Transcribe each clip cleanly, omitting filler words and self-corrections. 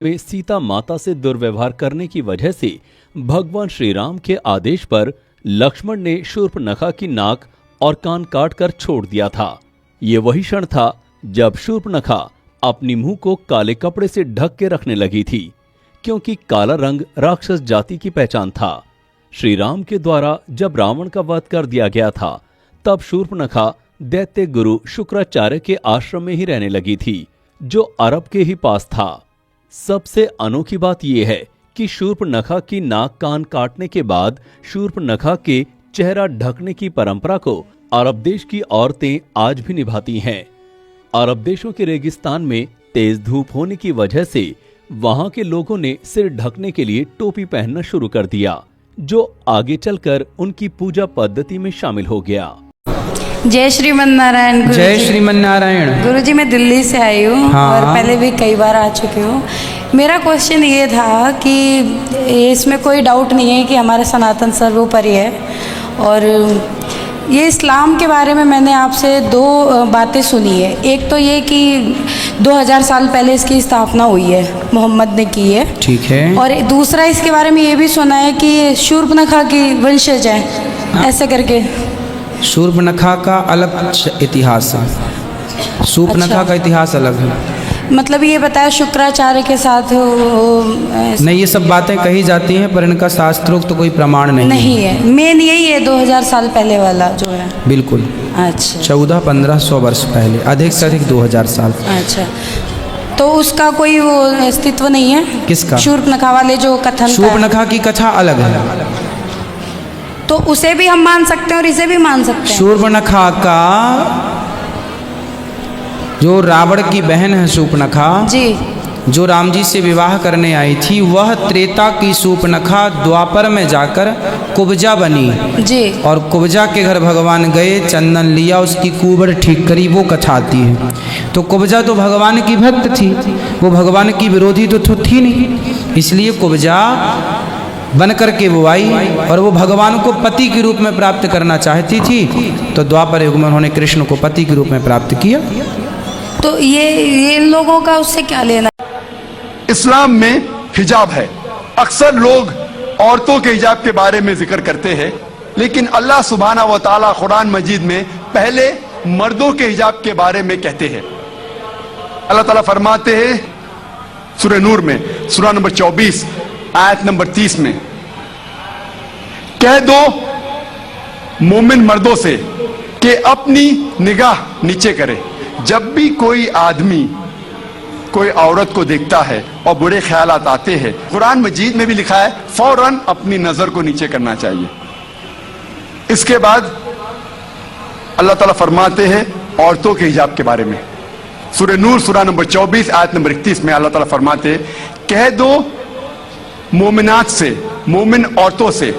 में सीता माता से दुर्व्यवहार करने की वजह से भगवान श्री राम के आदेश पर लक्ष्मण ने शूर्पणखा की नाक और कान काट कर छोड़ दिया था। ये वही क्षण था जब शूर्पणखा अपनी मुंह को काले कपड़े से ढक के रखने लगी थी, क्योंकि काला रंग राक्षस जाति की पहचान था। श्री राम के द्वारा जब रावण का वध कर दिया गया था, तब शूर्पणखा दैत्य गुरु शुक्राचार्य के आश्रम में ही रहने लगी थी, जो अरब के ही पास था। सबसे अनोखी बात यह है कि शूर्पणखा की नाक कान काटने के बाद शूर्पणखा के चेहरा ढकने की परंपरा को अरब देश की औरतें आज भी निभाती हैं। अरब देशों के रेगिस्तान में तेज धूप होने की वजह से वहां के लोगों ने सिर ढकने के लिए टोपी पहनना शुरू कर दिया, जो आगे चलकर उनकी पूजा पद्धति में शामिल हो गया। जय श्रीमन नारायण। जय श्रीमन नारायण। गुरुजी, मैं दिल्ली से आई हूँ और पहले भी कई बार आ चुकी हूँ। मेरा क्वेश्चन ये था कि इसमें कोई डाउट नहीं है कि हमारे सनातन सर्वोपरि है, और ये इस्लाम के बारे में मैंने आपसे दो बातें सुनी है। एक तो ये कि 2000 साल पहले इसकी स्थापना हुई है, मोहम्मद ने की है, ठीक है। और दूसरा इसके बारे में ये भी सुना है कि शूर्पणखा की वंशज है, ऐसे करके। शूर्पणखा का अलग इतिहास है, शूर्पणखा का इतिहास अलग है। मतलब ये बताया शुक्राचार्य के साथ नहीं, ये सब बातें कही जाती हैं, पर इनका शास्त्रोक्त तो कोई प्रमाण नहीं है। मेन यही है 2000 साल पहले वाला जो है। बिल्कुल। अच्छा। 1400-1500 वर्ष पहले, अधिक से अधिक 2000 साल। अच्छा, तो उसका कोई वो अस्तित्व नहीं है? किसका? शूर्पणखा वाले जो कथन। शूर्पणखा की कथा अलग है, तो उसे भी हम मान सकते हैं और इसे भी मान सकते हैं। शूर्पणखा का जो रावण की बहन है शूर्पणखा जी, जो राम जी से विवाह करने आई थी, वह त्रेता की शूर्पणखा द्वापर में जाकर कुब्जा बनी जी, और कुब्जा के घर भगवान गए, चंदन लिया, उसकी कुबड़ ठीक करी, वो कथा आती है। तो कुब्जा तो भगवान की भक्त थी, वो भगवान की विरोधी तो थी नहीं, इसलिए कुब्जा बन करके वो आई और वो भगवान को पति के रूप में प्राप्त करना चाहती थी, तो द्वापर युग में उन्होंने कृष्ण को पति के रूप में प्राप्त किया। तो ये लोगों का उससे क्या लेना? इस्लाम में हिजाब है। अक्सर लोग औरतों के हिजाब के बारे में जिक्र करते हैं, लेकिन अल्लाह सुब्हाना व तआला कुरान मजीद में पहले मर्दों के हिजाब के बारे में कहते हैं। अल्लाह ताला फरमाते हैं सूरह नूर में, सूरह नंबर 24 आयत नंबर 30 में, कह दो मोमिन मर्दों से कि अपनी निगाह नीचे करे। जब भी कोई आदमी कोई औरत को देखता है और बुरे ख्यालात आते हैं, कुरान मजीद में भी लिखा है फौरन अपनी नजर को नीचे करना चाहिए। इसके बाद अल्लाह ताला फरमाते हैं औरतों के हिजाब के बारे में, सूरह नूर सूरह नंबर 24 आयत नंबर 31 में अल्लाह ताला फरमाते हैं, कह दो मोमिनात से, मोमिन औरतों से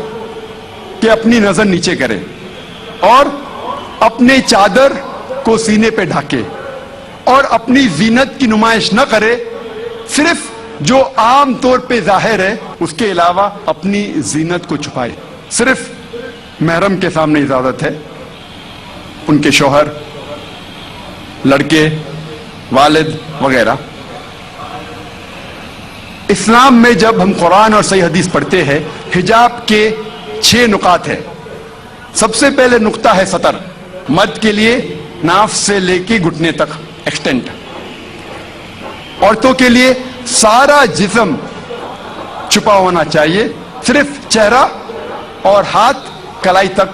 कि अपनी नजर नीचे करें और अपने चादर को सीने पे ढके और अपनी जीनत की नुमाइश न करे, सिर्फ जो आम तौर पे जाहिर है, उसके अलावा अपनी जीनत को छुपाए। सिर्फ महरम के सामने इजाजत है, उनके शौहर, लड़के, वालिद वगैरह। इस्लाम में जब हम कुरान और सही हदीस पढ़ते हैं, हिजाब के 6 नुकात है। सबसे पहले नुक्ता है सतर, मर्द के लिए नाफ से लेके घुटने तक एक्सटेंट। औरतों के लिए सारा जिस्म छुपा होना चाहिए, सिर्फ चेहरा और हाथ कलाई तक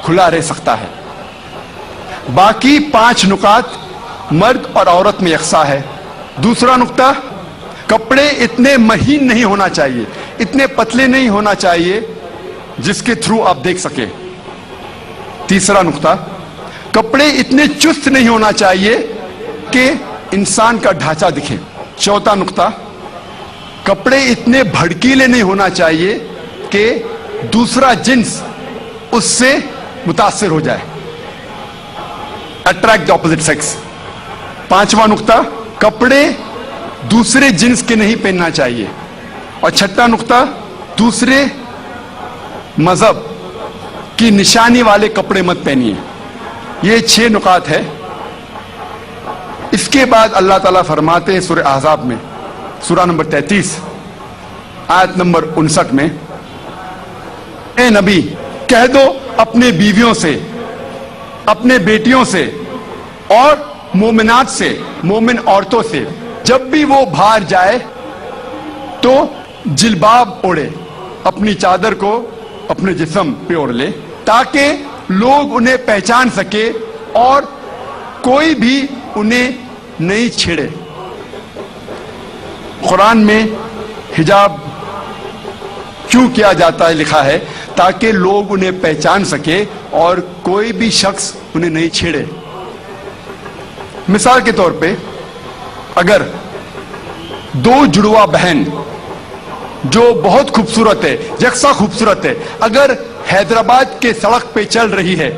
खुला रह सकता है। बाकी 5 नुकात मर्द और औरत में यकसा है। दूसरा नुक्ता, कपड़े इतने महीन नहीं होना चाहिए, इतने पतले नहीं होना चाहिए जिसके थ्रू आप देख सके। तीसरा नुक्ता, कपड़े इतने चुस्त नहीं होना चाहिए कि इंसान का ढांचा दिखे। चौथा नुक्ता, कपड़े इतने भड़कीले नहीं होना चाहिए कि दूसरा जिन्स उससे मुतासिर हो जाए, अट्रैक्ट द ऑपोजिट सेक्स। पांचवा नुक्ता, कपड़े दूसरे जिन्स के नहीं पहनना चाहिए। और छठा नुक्ता, दूसरे मजहब की निशानी वाले कपड़े मत पहनिए। ये 6 नुकात है। इसके बाद अल्लाह ताला फरमाते हैं सूरह अहज़ाब में, सूरा नंबर 33 आयत नंबर 59 में, ए नबी कह दो अपने बीवियों से, अपने बेटियों से और मोमिनात से, मोमिन औरतों से, जब भी वो बाहर जाए तो जिलबाब ओढ़े, अपनी चादर को अपने जिस्म पे ओढ़ ले, ताकि लोग उन्हें पहचान सके और कोई भी उन्हें नहीं छेड़े। कुरान में हिजाब क्यों किया जाता है लिखा है, ताकि लोग उन्हें पहचान सके और कोई भी शख्स उन्हें नहीं छेड़े। मिसाल के तौर पे अगर दो जुड़वा बहन जो बहुत खूबसूरत है, यकसा खूबसूरत है, अगर हैदराबाद के सड़क पे चल रही है,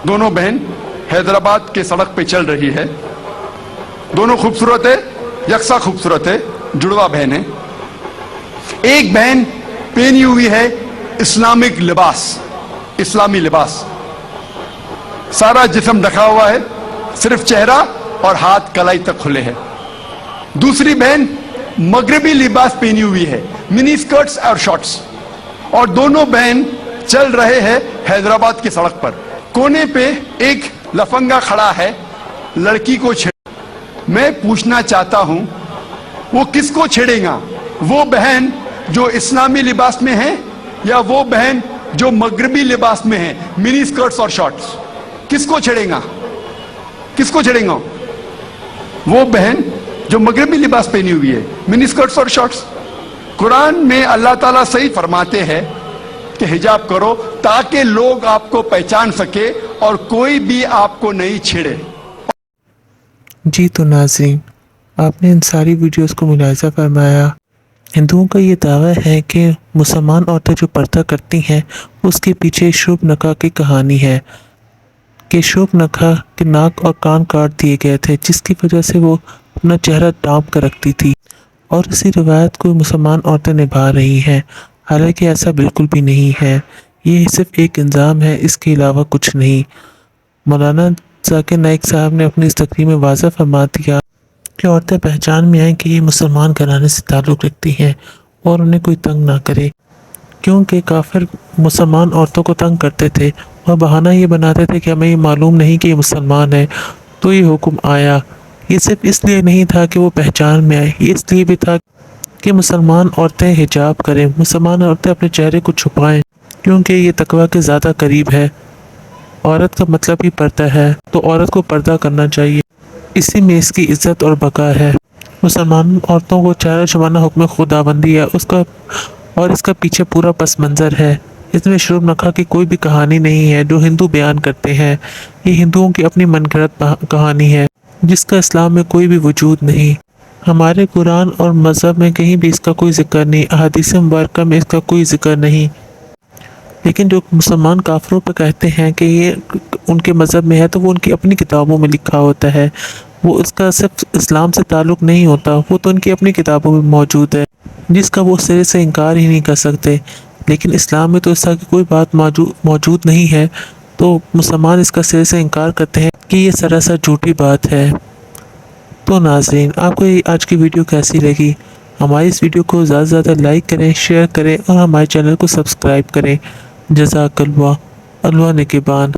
दोनों बहन हैदराबाद के सड़क पे चल रही है, दोनों खूबसूरत है, यकसा खूबसूरत है, जुड़वा बहन है, एक बहन पहनी हुई है इस्लामिक लिबास, इस्लामी लिबास, सारा जिस्म ढका हुआ है, सिर्फ चेहरा और हाथ कलाई तक खुले हैं। दूसरी बहन मगरबी लिबास पहनी हुई है, मिनी स्कर्ट्स और शॉर्ट्स, और दोनों बहन चल रहे हैं हैदराबाद की सड़क पर। कोने पे एक लफंगा खड़ा है, लड़की को छेड़। मैं पूछना चाहता हूं वो किसको छेड़ेगा, वो बहन जो इस्लामी लिबास में है या वो बहन जो मगरबी लिबास में है, मिनी स्कर्ट्स और शॉर्ट्स? किसको छेड़ेगा, किसको छेड़ेगा? वो बहन जो मगरबी लिबास पहनी हुई है, मिनी स्कर्ट्स और शॉर्ट्स। कुरान में अल्लाह ताला सही फरमाते हैं कि हिजाब करो ताकि लोग आपको पहचान सके और कोई भी आपको नहीं छेड़े। जी तो नाज़रीन, आपने इन सारी वीडियोस को मुलाहिज़ा फरमाया। हिंदुओं का ये दावा है कि मुसलमान औरतें जो पर्दा करती हैं उसके पीछे शूर्पनखा की कहानी है कि शूर्पनखा के नाक और कान काट दिए गए थे, जिसकी वजह से वो अपना चेहरा ढांप कर रखती थी, और इसी रवायत को मुसलमान औरतें निभा रही हैं। हालांकि ऐसा बिल्कुल भी नहीं है, ये सिर्फ एक इल्ज़ाम है, इसके अलावा कुछ नहीं। मौलाना ज़ाकिर नाइक साहब ने अपनी इस तकरीर में वाज़ह फरमा दिया कि औरतें पहचान में आएँ कि ये मुसलमान घराने से ताल्लुक़ रखती हैं और उन्हें कोई तंग ना करे, क्योंकि काफिर मुसलमान औरतों को तंग करते थे और बहाना ये बनाते थे कि हमें ये मालूम नहीं कि ये मुसलमान है, तो ये हुक्म आया। ये सिर्फ इसलिए नहीं था कि वो पहचान में आए, ये इसलिए भी था कि मुसलमान औरतें हिजाब करें, मुसलमान औरतें अपने चेहरे को छुपाएं, क्योंकि ये तकवा के ज़्यादा करीब है। औरत का मतलब ही पर्दा है, तो औरत को पर्दा करना चाहिए, इसी में इसकी इज़्ज़त और बका है। मुसलमान औरतों को चेहरा छुपाना हुक्म खुदाबंदी है उसका, और इसका पीछे पूरा पस मंज़र है। इसमें शूर्पनखा की कोई भी कहानी नहीं है जो हिंदू बयान करते हैं। ये हिंदुओं की अपनी मनगढ़ंत कहानी है जिसका इस्लाम में कोई भी वजूद नहीं। हमारे कुरान और मज़हब में कहीं भी इसका कोई ज़िक्र नहीं, अहादीस मुबारका में इसका कोई ज़िक्र नहीं। लेकिन जो मुसलमान काफिरों पर कहते हैं कि ये उनके मज़हब में है, तो वो उनकी अपनी किताबों में लिखा होता है, वो उसका सिर्फ इस्लाम से ताल्लुक़ नहीं होता, वो तो उनकी अपनी किताबों में मौजूद है, जिसका वो सिरे से इनकार ही नहीं कर सकते। लेकिन इस्लाम में तो इस तरह की कोई बात मौजूद नहीं है, तो मुसलमान इसका सिरे से इनकार करते हैं कि ये सरासर झूठी बात है। तो नाज़रीन, आपको ये आज की वीडियो कैसी लगी? हमारी इस वीडियो को ज़्यादा से ज़्यादा लाइक करें, शेयर करें और हमारे चैनल को सब्सक्राइब करें। जज़ाकल्लाह, अल्लाह निगहबान।